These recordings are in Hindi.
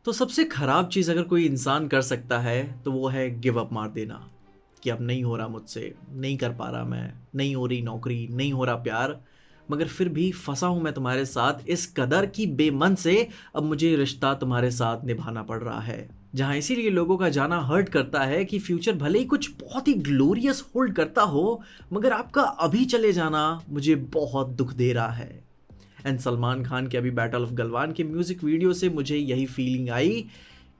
तो सबसे खराब चीज़ अगर कोई इंसान कर सकता है तो वो है गिव अप मार देना कि अब नहीं हो रहा मुझसे, नहीं कर पा रहा मैं, नहीं हो रही नौकरी, नहीं हो रहा प्यार, मगर फिर भी फंसा हूँ मैं तुम्हारे साथ इस कदर की बेमन से, अब मुझे ये रिश्ता तुम्हारे साथ निभाना पड़ रहा है। जहाँ इसीलिए लोगों का जाना हर्ट करता है कि फ्यूचर भले ही कुछ बहुत ही ग्लोरियस होल्ड करता हो, मगर आपका अभी चले जाना मुझे बहुत दुख दे रहा है। एंड सलमान खान के अभी बैटल ऑफ गलवान के म्यूज़िक वीडियो से मुझे यही फीलिंग आई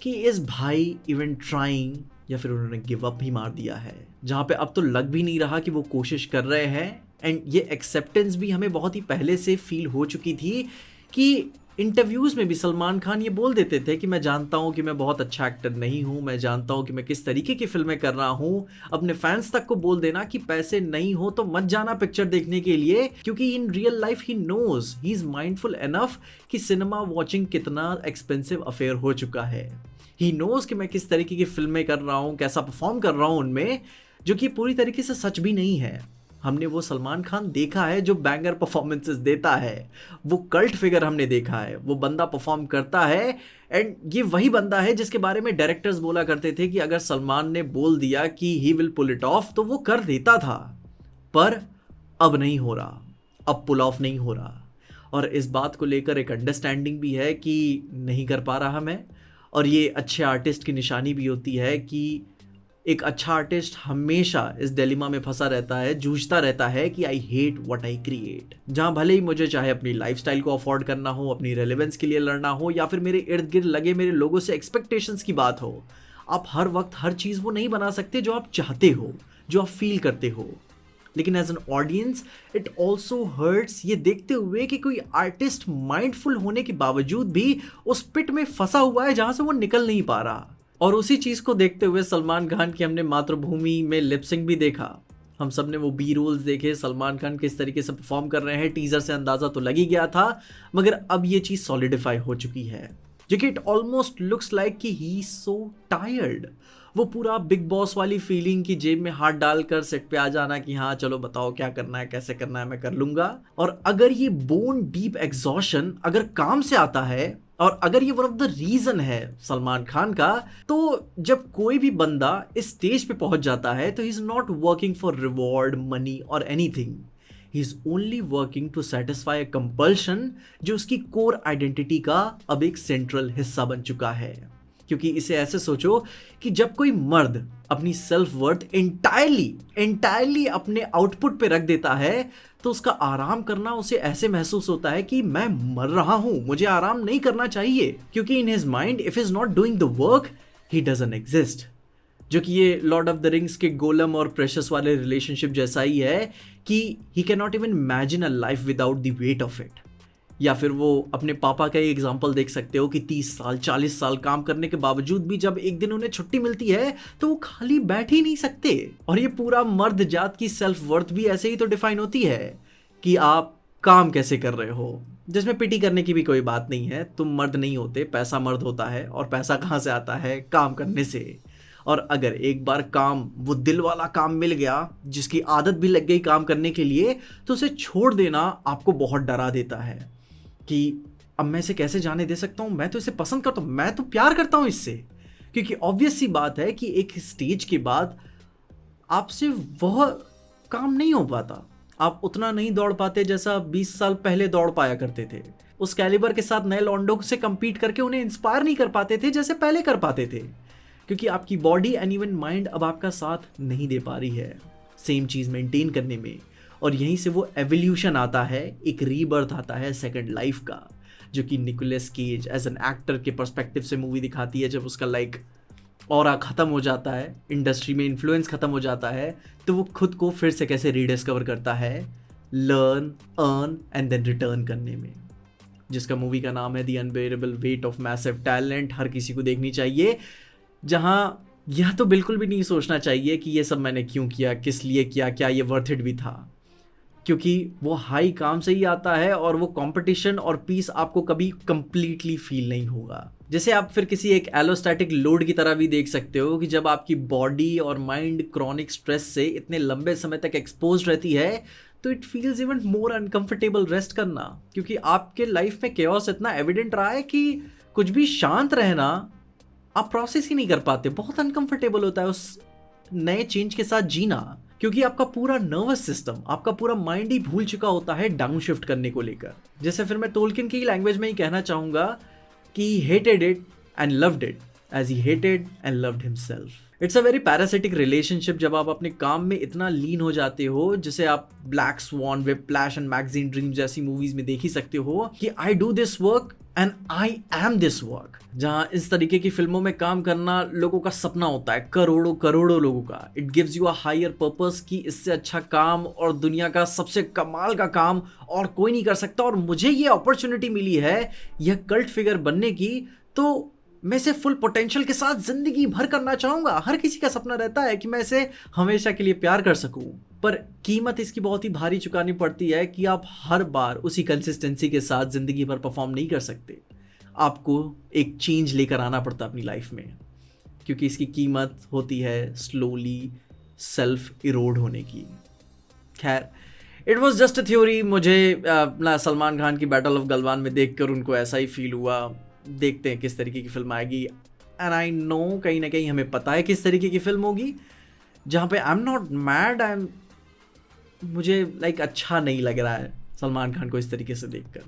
कि इस भाई इवन ट्राइंग या फिर उन्होंने गिव अप ही मार दिया है, जहाँ पे अब तो लग भी नहीं रहा कि वो कोशिश कर रहे हैं। एंड ये एक्सेप्टेंस भी हमें बहुत ही पहले से फील हो चुकी थी कि इंटरव्यूज़ में भी सलमान खान ये बोल देते थे कि मैं जानता हूँ कि मैं बहुत अच्छा एक्टर नहीं हूँ, मैं जानता हूँ कि मैं किस तरीके की फिल्में कर रहा हूँ। अपने फैंस तक को बोल देना कि पैसे नहीं हो तो मत जाना पिक्चर देखने के लिए, क्योंकि in real life he knows, he is mindful enough कि सिनेमा वॉचिंग कितना एक्सपेंसिव अफेयर हो चुका है। ही नोज कि मैं किस तरीके की फिल्में कर रहा हूँ, कैसा परफॉर्म कर रहा हूँ उनमें, जो कि पूरी तरीके से सच भी नहीं है। हमने वो सलमान खान देखा है जो बैंगर परफॉर्मेंसेस देता है, वो कल्ट फिगर हमने देखा है, वो बंदा परफॉर्म करता है। एंड ये वही बंदा है जिसके बारे में डायरेक्टर्स बोला करते थे कि अगर सलमान ने बोल दिया कि he will pull it off तो वो कर देता था, पर अब नहीं हो रहा, अब पुल ऑफ नहीं हो रहा। और इस बात को लेकर एक अंडरस्टैंडिंग भी है कि नहीं कर पा रहा मैं। और ये अच्छे आर्टिस्ट की निशानी भी होती है कि एक अच्छा आर्टिस्ट हमेशा इस डिलेमा में फंसा रहता है, जूझता रहता है कि I hate what I create. जहाँ भले ही मुझे चाहे अपनी लाइफस्टाइल को अफोर्ड करना हो, अपनी रेलेवेंस के लिए लड़ना हो, या फिर मेरे इर्द गिर्द लगे मेरे लोगों से एक्सपेक्टेशंस की बात हो, आप हर वक्त हर चीज़ वो नहीं बना सकते जो आप चाहते हो, जो आप फील करते हो। लेकिन as an audience it also hurts ये देखते हुए कि कोई आर्टिस्ट माइंडफुल होने के बावजूद भी उस पिट में फंसा हुआ है जहाँ से वो निकल नहीं पा रहा। और उसी चीज़ को देखते हुए सलमान खान की हमने मातृभूमि में लिपसिंग भी देखा, हम सब ने वो बी रोल्स देखे, सलमान खान किस तरीके से परफॉर्म कर रहे हैं, टीजर से अंदाज़ा तो लग ही गया था। मगर अब ये चीज़ सॉलिडिफाई हो चुकी है, जो कि इट ऑलमोस्ट लुक्स लाइक कि ही सो टायर्ड। वो पूरा बिग बॉस वाली फीलिंग की जेब में हाथ डालकर सेट पे आ जाना कि हाँ चलो बताओ क्या करना है, कैसे करना है, मैं कर लूँगा। और अगर ये बोन डीप एग्जॉशन अगर काम से आता है, और अगर ये वन ऑफ द रीजन है सलमान खान का, तो जब कोई भी बंदा इस स्टेज पे पहुंच जाता है तो he is not working for reward, money और anything. He is only working to satisfy a compulsion जो उसकी कोर आइडेंटिटी का अब एक सेंट्रल हिस्सा बन चुका है। क्योंकि इसे ऐसे सोचो कि जब कोई मर्द अपनी सेल्फ वर्थ एंटायरली अपने आउटपुट पे रख देता है, तो उसका आराम करना उसे ऐसे महसूस होता है कि मैं मर रहा हूं, मुझे आराम नहीं करना चाहिए, क्योंकि in his mind if is not doing the work he doesn't exist. जो कि ये लॉर्ड ऑफ द रिंग्स के गोलम और प्रेशस वाले रिलेशनशिप जैसा ही है कि he can not even imagine a life without the weight of it. या फिर वो अपने पापा का ही एग्जाम्पल देख सकते हो कि 30 साल 40 साल काम करने के बावजूद भी जब एक दिन उन्हें छुट्टी मिलती है तो वो खाली बैठ ही नहीं सकते। और ये पूरा मर्द जात की सेल्फ वर्थ भी ऐसे ही तो डिफाइन होती है कि आप काम कैसे कर रहे हो, जिसमें पिटी करने की भी कोई बात नहीं है। तुम मर्द नहीं होते, पैसा मर्द होता है, और पैसा कहाँ से आता है? काम करने से। और अगर एक बार काम, वो दिल वाला काम मिल गया जिसकी आदत भी लग गई काम करने के लिए, तो उसे छोड़ देना आपको बहुत डरा देता है कि अब मैं इसे कैसे जाने दे सकता हूँ, मैं तो इसे पसंद करता हूँ, मैं तो प्यार करता हूँ इससे। क्योंकि ऑब्वियस सी बात है कि एक स्टेज के बाद आपसे वह काम नहीं हो पाता, आप उतना नहीं दौड़ पाते जैसा 20 साल पहले दौड़ पाया करते थे। उस कैलिबर के साथ नए लॉन्डो से compete करके उन्हें इंस्पायर नहीं कर पाते थे जैसे पहले कर पाते थे, क्योंकि आपकी बॉडी एंड इवन माइंड अब आपका साथ नहीं दे पा रही है सेम चीज़ मेंटेन करने में। और यहीं से वो एवोल्यूशन आता है, एक रीबर्थ आता है सेकंड लाइफ का, जो कि Nicolas Cage as an actor के पर्सपेक्टिव से मूवी दिखाती है। जब उसका ऑरा ख़त्म हो जाता है, इंडस्ट्री में इन्फ्लुएंस ख़त्म हो जाता है, तो वो खुद को फिर से कैसे रीडिस्कवर करता है, learn, earn and then return करने में, जिसका मूवी का नाम है the unbearable weight of massive talent. हर किसी को देखनी चाहिए, जहाँ यह तो बिल्कुल भी नहीं सोचना चाहिए कि ये सब मैंने क्यों किया, किस लिए किया, क्या ये वर्थ इट भी था, क्योंकि वो हाई काम से ही आता है और वो कंपटीशन और पीस आपको कभी कंप्लीटली फील नहीं होगा। जैसे आप फिर किसी एक एलोस्टैटिक लोड की तरह भी देख सकते हो कि जब आपकी बॉडी और माइंड क्रॉनिक स्ट्रेस से इतने लंबे समय तक एक्सपोज रहती है, तो it feels even more uncomfortable rest करना, क्योंकि आपके लाइफ में केओस इतना एविडेंट रहा है कि कुछ भी शांत रहना आप प्रोसेस ही नहीं कर पाते, बहुत अनकंफर्टेबल होता है उस नए चेंज के साथ जीना, क्योंकि आपका पूरा नर्वस सिस्टम, आपका पूरा माइंड ही भूल चुका होता है डाउन शिफ्ट करने को लेकर। जैसे फिर मैं टोल्किन की लैंग्वेज में ही कहना चाहूंगा कि hated it and loved it as he hated and loved himself. It's a very parasitic relationship जब आप अपने काम में इतना लीन हो जाते हो, जिसे आप black sworn, whiplash and magazine dream जैसी मूवीज में देख ही सकते हो कि I do this work and I am this work. जहाँ इस तरीके की फिल्मों में काम करना लोगों का सपना होता है, करोड़ों करोड़ों लोगों का। It gives you a higher purpose कि इससे अच्छा काम और दुनिया का सबसे कमाल का काम और कोई नहीं कर सकता, और मुझे ये अपॉर्चुनिटी मिली है यह कल्ट फिगर बनने की, तो मैं इसे फुल पोटेंशियल के साथ जिंदगी भर करना चाहूंगा। हर किसी का सपना रहता है कि मैं इसे हमेशा के लिए प्यार कर सकूं, पर कीमत इसकी बहुत ही भारी चुकानी पड़ती है कि आप हर बार उसी कंसिस्टेंसी के साथ जिंदगी भर परफॉर्म नहीं कर सकते। आपको एक चेंज लेकर आना पड़ता है अपनी लाइफ में, क्योंकि इसकी कीमत होती है स्लोली सेल्फ इरोड होने की। खैर, it was just a theory. मुझे अपना सलमान खान की बैटल ऑफ गलवान में देखकर उनको ऐसा ही फील हुआ। देखते हैं किस तरीके की फिल्म आएगी, एंड आई नो कहीं ना कहीं हमें पता है किस तरीके की फिल्म होगी, जहाँ पे आई एम नॉट मैड, मुझे लाइक अच्छा नहीं लग रहा है सलमान खान को इस तरीके से देखकर।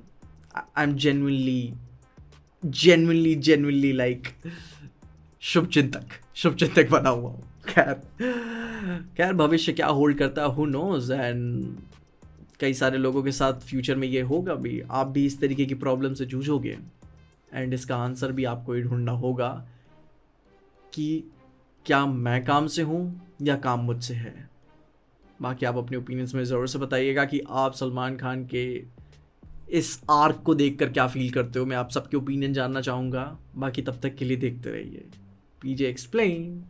आई एम जेन्युइनली लाइक शुभचिंतक बना हुआ हूँ। खैर भविष्य क्या होल्ड करता है, हु नोज। एंड कई सारे लोगों के साथ फ्यूचर में ये होगा भी, आप भी इस तरीके की प्रॉब्लम से जूझोगे, एंड इसका आंसर भी आपको ही ढूंढना होगा कि क्या मैं काम से हूँ या काम मुझसे है। बाकी आप अपने ओपिनियंस में ज़रूर से बताइएगा कि आप सलमान खान के इस आर्क को देखकर क्या फील करते हो। मैं आप सबके ओपिनियन जानना चाहूँगा। बाकी तब तक के लिए देखते रहिए पीजे एक्सप्लेन।